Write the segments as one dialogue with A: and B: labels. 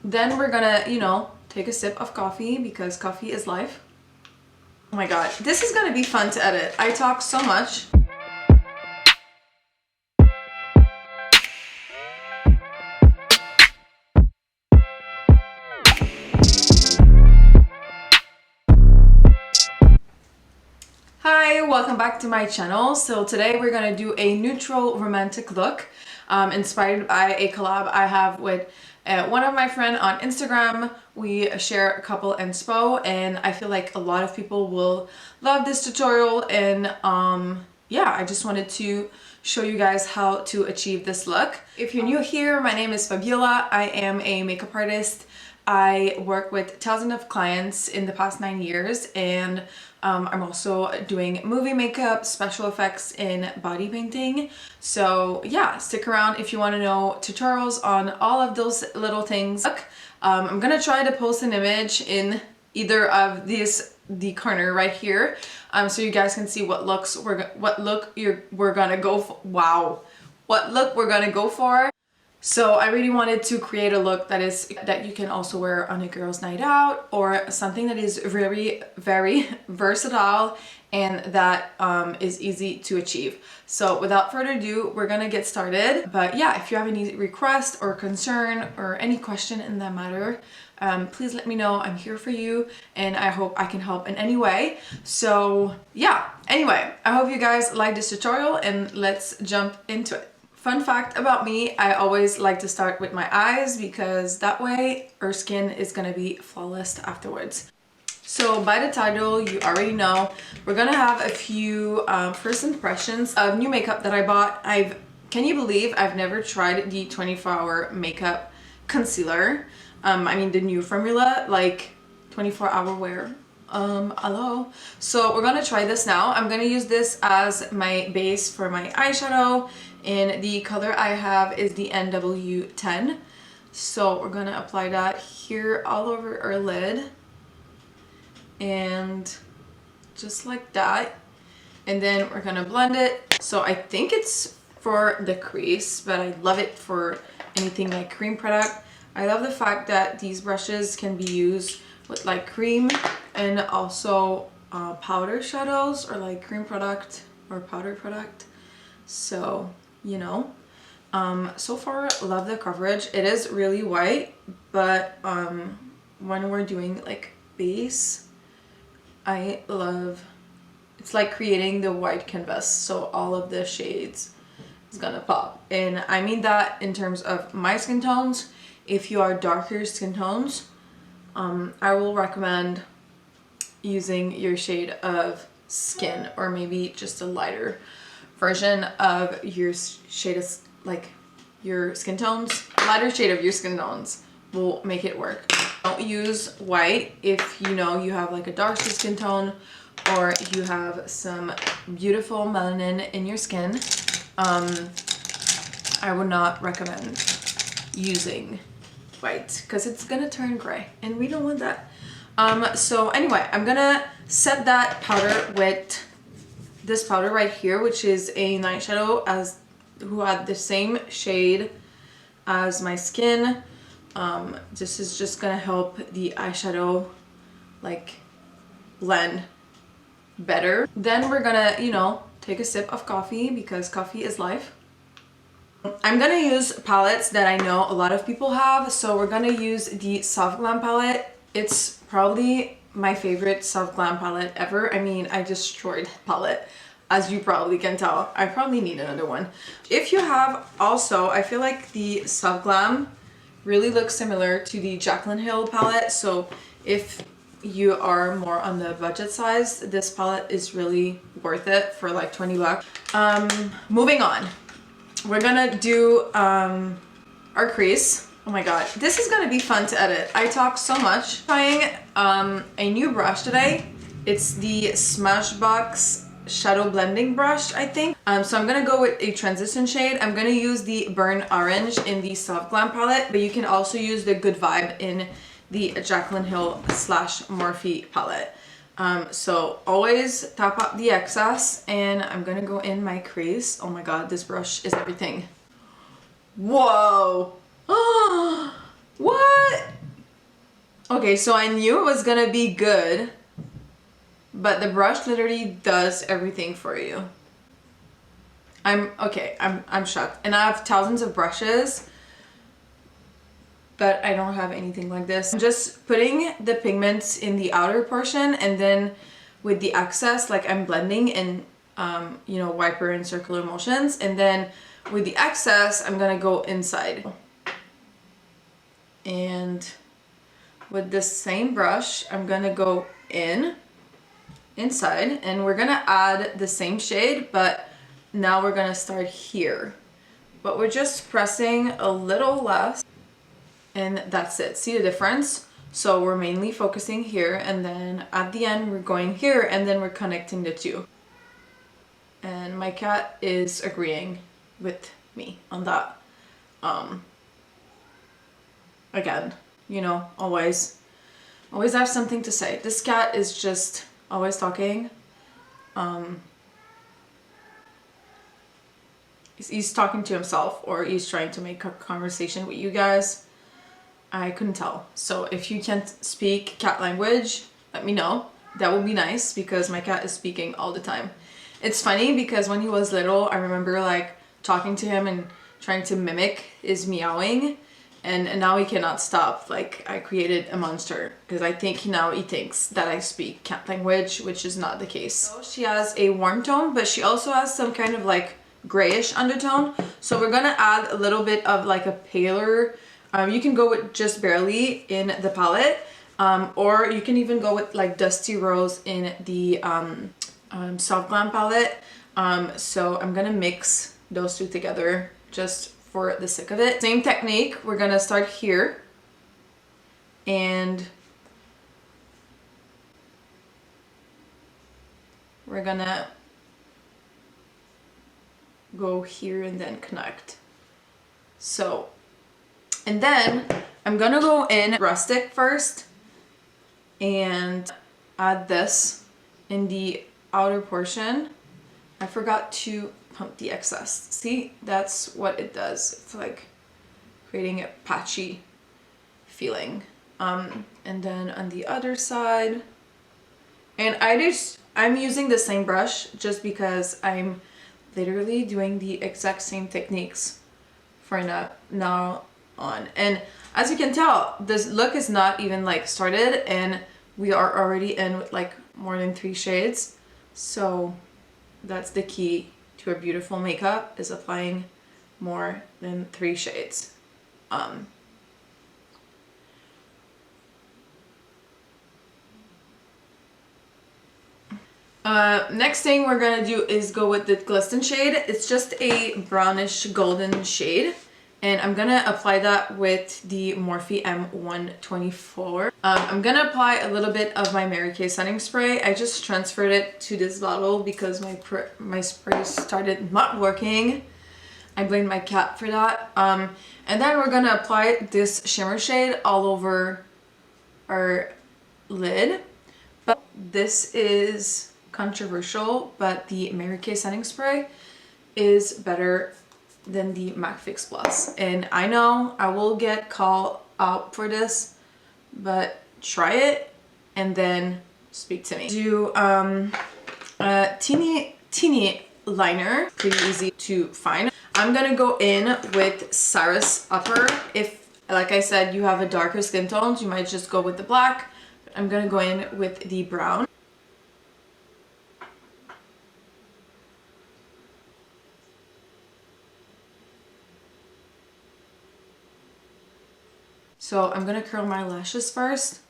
A: Then we're gonna, you know, take a sip of coffee because coffee is life. Oh my god, this is gonna be fun to edit. I talk so much. Hi, welcome back to my channel. So today we're gonna do a neutral romantic look inspired by a collab I have with one of my friends on Instagram. We share a couple inspo and I feel like a lot of people will love this tutorial, and yeah, I just wanted to show you guys how to achieve this look. If you're new here, my name is Fabiola. I am a makeup artist. I work with thousands of clients in the past 9 years, and I'm also doing movie makeup, special effects, and body painting. So yeah, stick around if you want to know tutorials on all of those little things. I'm gonna try to post an image in either of these, the corner right here, so you guys can see what looks we're gonna go for. Wow, what look we're gonna go for. So I really wanted to create a look that you can also wear on a girl's night out, or something that is very, very versatile and that is easy to achieve. So without further ado, we're gonna get started. But yeah, if you have any request or concern or any question in that matter, please let me know. I'm here for you and I hope I can help in any way. So yeah, anyway, I hope you guys like this tutorial and let's jump into it. Fun fact about me, I always like to start with my eyes because that way our skin is gonna be flawless afterwards. So by the title, you already know, we're gonna have a few first impressions of new makeup that I bought. Can you believe I've never tried the 24-hour makeup concealer? I mean the new formula, like 24-hour wear. Hello. So we're gonna try this now. I'm gonna use this as my base for my eyeshadow, and the color I have is the NW10. So we're gonna apply that here all over our lid, and just like that, and then we're gonna blend it. So I think it's for the crease, but I love it for anything like cream product. I love the fact that these brushes can be used with like cream and also powder shadows, or like cream product or powder product. So you know, so far love the coverage. It is really white, but when we're doing like base, I love, it's like creating the white canvas, so all of the shades is gonna pop. And I mean that in terms of my skin tones. If you are darker skin tones, I will recommend using your shade of skin, or maybe just a lighter version of your shade of, like, your skin tones. Lighter shade of your skin tones will make it work. Don't use white if you know you have like a darker skin tone, or you have some beautiful melanin in your skin. I would not recommend using white because it's gonna turn gray and we don't want that. So anyway, I'm gonna set that powder with this powder right here, which is a night shadow who had the same shade as my skin. This is just gonna help the eyeshadow like blend better. Then we're gonna, you know, take a sip of coffee because coffee is life. I'm gonna use palettes that I know a lot of people have, so we're gonna use the Soft Glam palette. It's probably my favorite Soft Glam palette ever. I mean, I destroyed palette, as you probably can tell. I probably need another one. If you have also, I feel like the Soft Glam really looks similar to the Jaclyn Hill palette, so if you are more on the budget size, this palette is really worth it for like 20 bucks. Moving on. We're gonna do our crease. Oh my god, this is gonna be fun to edit. I talk so much. Trying a new brush today. It's the Smashbox shadow blending brush, I think. So I'm gonna go with a transition shade. I'm gonna use the Burn Orange in the Soft Glam palette, but you can also use the Good Vibe in the Jaclyn Hill / Morphe palette. So always tap up the excess, and I'm gonna go in my crease. Oh my god, this brush is everything. Whoa! What? Okay, so I knew it was gonna be good, but the brush literally does everything for you. I'm shocked. And I have thousands of brushes, but I don't have anything like this. I'm just putting the pigments in the outer portion, and then with the excess, like I'm blending in, you know, wiper and circular motions. And then with the excess, I'm gonna go inside. And with this same brush, I'm gonna go inside, and we're gonna add the same shade, but now we're gonna start here. But we're just pressing a little less, and that's it. See the difference? So we're mainly focusing here, and then at the end we're going here, and then we're connecting the two. And my cat is agreeing with me on that. Again, you know, always have something to say. This cat is just always talking. He's talking to himself, or he's trying to make a conversation with you guys. I couldn't tell. So if you can't speak cat language, let me know. That would be nice, because my cat is speaking all the time. It's funny because when he was little, I remember like talking to him and trying to mimic his meowing, and now he cannot stop. Like, I created a monster, because I think now he thinks that I speak cat language, which is not the case. So she has a warm tone, but she also has some kind of like grayish undertone. So we're gonna add a little bit of like a paler, you can go with just barely in the palette, or you can even go with like Dusty Rose in the Soft Glam palette. So I'm gonna mix those two together just for the sake of it. Same technique, we're gonna start here, and we're gonna go here and then connect. So, and then I'm gonna go in rustic first and add this in the outer portion. I forgot to pump the excess. See, that's what it does. It's like creating a patchy feeling. And then on the other side, and I'm using the same brush just because I'm literally doing the exact same techniques for now on. And as you can tell, this look is not even like started, and we are already in with like more than 3 shades. So that's the key to a beautiful makeup, is applying more than 3 shades. Next thing we're gonna do is go with the Glisten shade. It's just a brownish golden shade, and I'm gonna apply that with the Morphe M124. I'm gonna apply a little bit of my Mary Kay setting spray. I just transferred it to this bottle because my spray started not working. I blame my cat for that. And then we're gonna apply this shimmer shade all over our lid. But this is controversial, but the Mary Kay setting spray is better than the MAC Fix Plus. And I know I will get called out for this, but try it and then speak to me. Do a teeny liner, pretty easy to find. I'm gonna go in with Sarah's Upper. If, like I said, you have a darker skin tone, you might just go with the black. But I'm gonna go in with the brown. So I'm gonna curl my lashes first,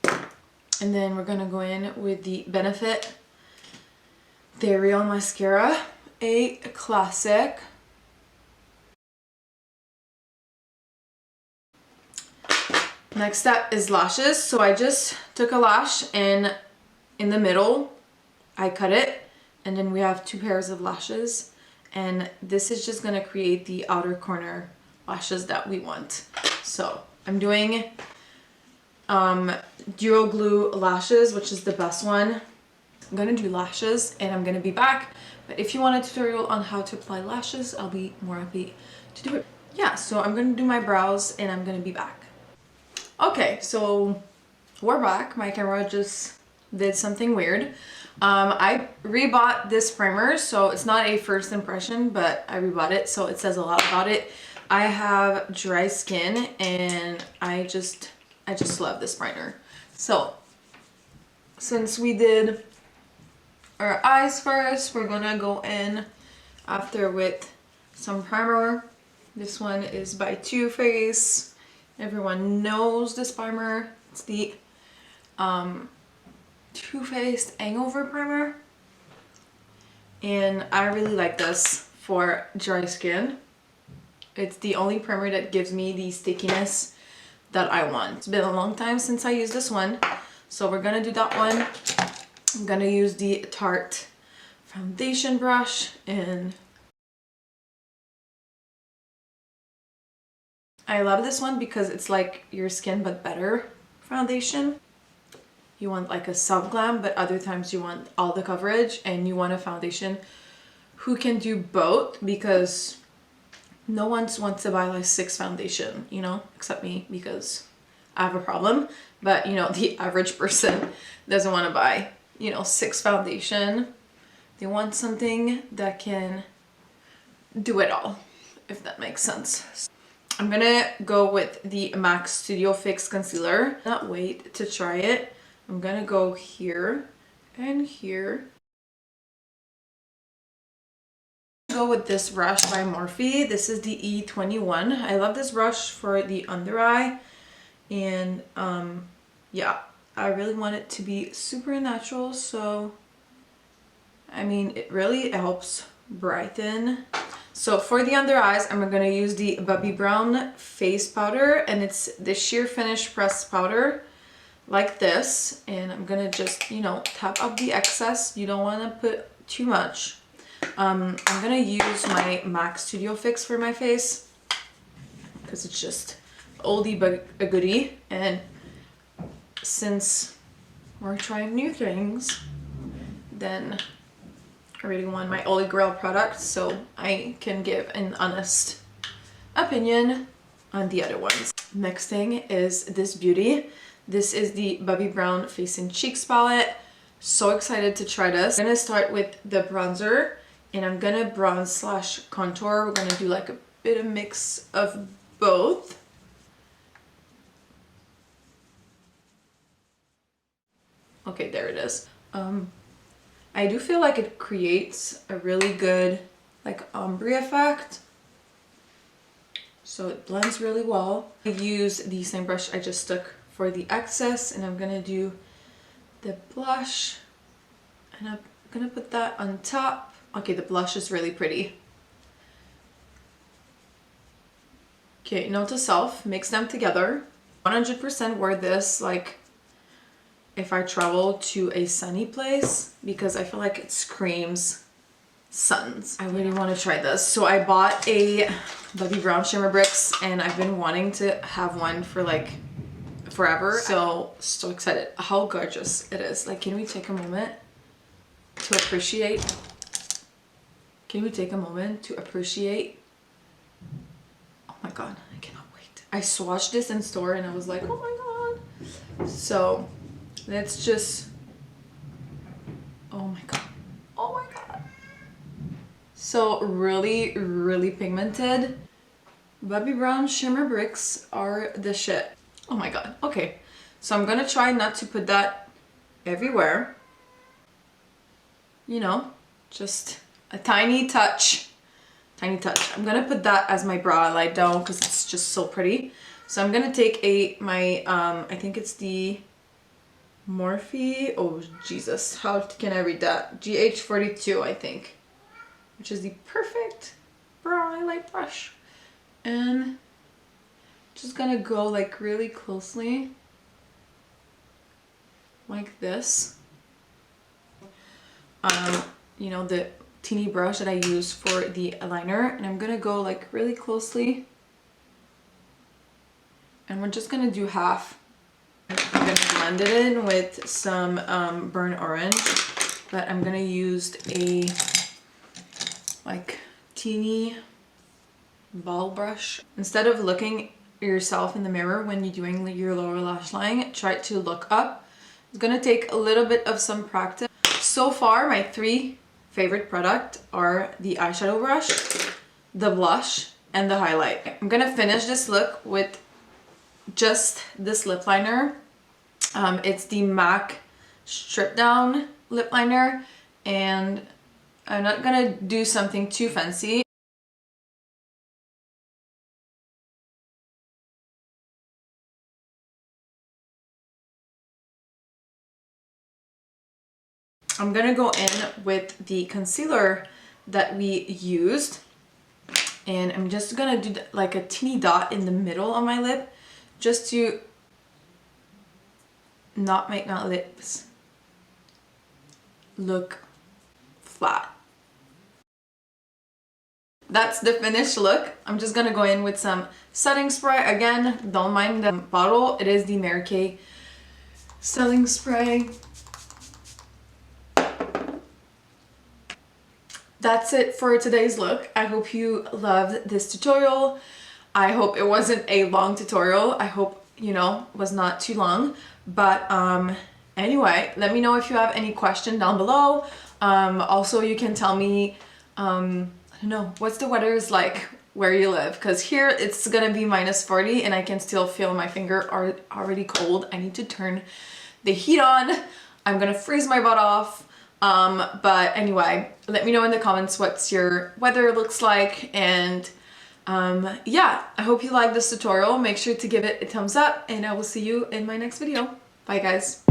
A: and then we're gonna go in with the Benefit The Real Mascara, a classic. Next step is lashes. So I just took a lash, and in the middle I cut it, and then we have 2 pairs of lashes, and this is just gonna create the outer corner lashes that we want. So I'm doing Duo Glue lashes, which is the best one. I'm gonna do lashes and I'm gonna be back. But if you want a tutorial on how to apply lashes, I'll be more happy to do it. Yeah, so I'm gonna do my brows and I'm gonna be back. Okay, so we're back. My camera just did something weird. I rebought this primer, so it's not a first impression, but I rebought it, so it says a lot about it. I have dry skin and I just love this primer. So since we did our eyes first, we're gonna go in after with some primer. This one is by Too Faced. Everyone knows this primer. It's the Too Faced Hangover primer. And I really like this for dry skin. It's the only primer that gives me the stickiness that I want. It's been a long time since I used this one, so we're gonna do that one. I'm gonna use the Tarte foundation brush, and I love this one because it's like your skin but better foundation. You want like a soft glam, but other times you want all the coverage, and you want a foundation who can do both, because no one wants to buy like 6 foundation, you know, except me, because I have a problem. But you know, the average person doesn't want to buy, you know, 6 foundation. They want something that can do it all, if that makes sense. I'm gonna go with the MAC Studio Fix Concealer. Not wait to try it. I'm gonna go here and here. Go with this brush by Morphe. This is the E21. I love this brush for the under eye, and yeah, I really want it to be super natural, so I mean, it really helps brighten. So for the under eyes, I'm gonna use the Bobbi Brown face powder, and it's the sheer finish pressed powder like this, and I'm gonna just, you know, tap up the excess. You don't want to put too much. I'm gonna use my MAC Studio Fix for my face because it's just oldie but a goodie, and since we're trying new things, then I really want my Holy Grail product so I can give an honest opinion on the other ones. Next thing is this beauty. This is the Bobbi Brown Face and Cheeks palette. So excited to try this. I'm gonna start with the bronzer, and I'm gonna bronze slash contour. We're gonna do like a bit of mix of both. Okay, there it is. I do feel like it creates a really good like ombre effect. So it blends really well. I use the same brush I just took for the excess, and I'm gonna do the blush, and I'm gonna put that on top. Okay, the blush is really pretty. Okay, note to self, mix them together. 100% wear this like if I travel to a sunny place, because I feel like it screams suns. I really want to try this. So I bought a Bobbi Brown shimmer bricks, and I've been wanting to have one for like forever. So excited. How gorgeous it is. Like, can we take a moment to appreciate? Can we take a moment to appreciate? Oh my god, I cannot wait. I swatched this in store and I was like, oh my god. So let's just, oh my god, oh my god. So really, really pigmented. Bobbi Brown shimmer bricks are the shit. Oh my god. Okay, so I'm gonna try not to put that everywhere. You know, just a tiny touch. Tiny touch. I'm gonna put that as my brow highlight down because it's just so pretty. So I'm gonna take my I think it's the Morphe, oh Jesus, how can I read that? GH42, I think, which is the perfect brow highlight brush. And just gonna go like really closely like this. You know, the teeny brush that I use for the eyeliner, and I'm gonna go like really closely, and we're just gonna do half. I'm gonna blend it in with some burnt orange, but I'm gonna use a like teeny ball brush. Instead of looking yourself in the mirror when you're doing your lower lash line, try to look up. It's gonna take a little bit of some practice. So far, my 3 favorite products are the eyeshadow brush, the blush, and the highlight. I'm gonna finish this look with just this lip liner. It's the MAC Strip Down lip liner, and I'm not gonna do something too fancy. I'm gonna go in with the concealer that we used, and I'm just gonna do like a teeny dot in the middle of my lip just to not make my lips look flat. That's the finished look. I'm just gonna go in with some setting spray. Again, don't mind the bottle. It is the Mary Kay setting spray. That's it for today's look. I hope you loved this tutorial. I hope it wasn't a long tutorial. I hope, you know, it was not too long. But anyway, let me know if you have any question down below. Also, you can tell me, I don't know, what's the weather is like where you live? Because here it's gonna be -40 and I can still feel my finger are already cold. I need to turn the heat on. I'm gonna freeze my butt off. But anyway, let me know in the comments what's your weather looks like, and yeah, I hope you liked this tutorial. Make sure to give it a thumbs up, and I will see you in my next video. Bye guys.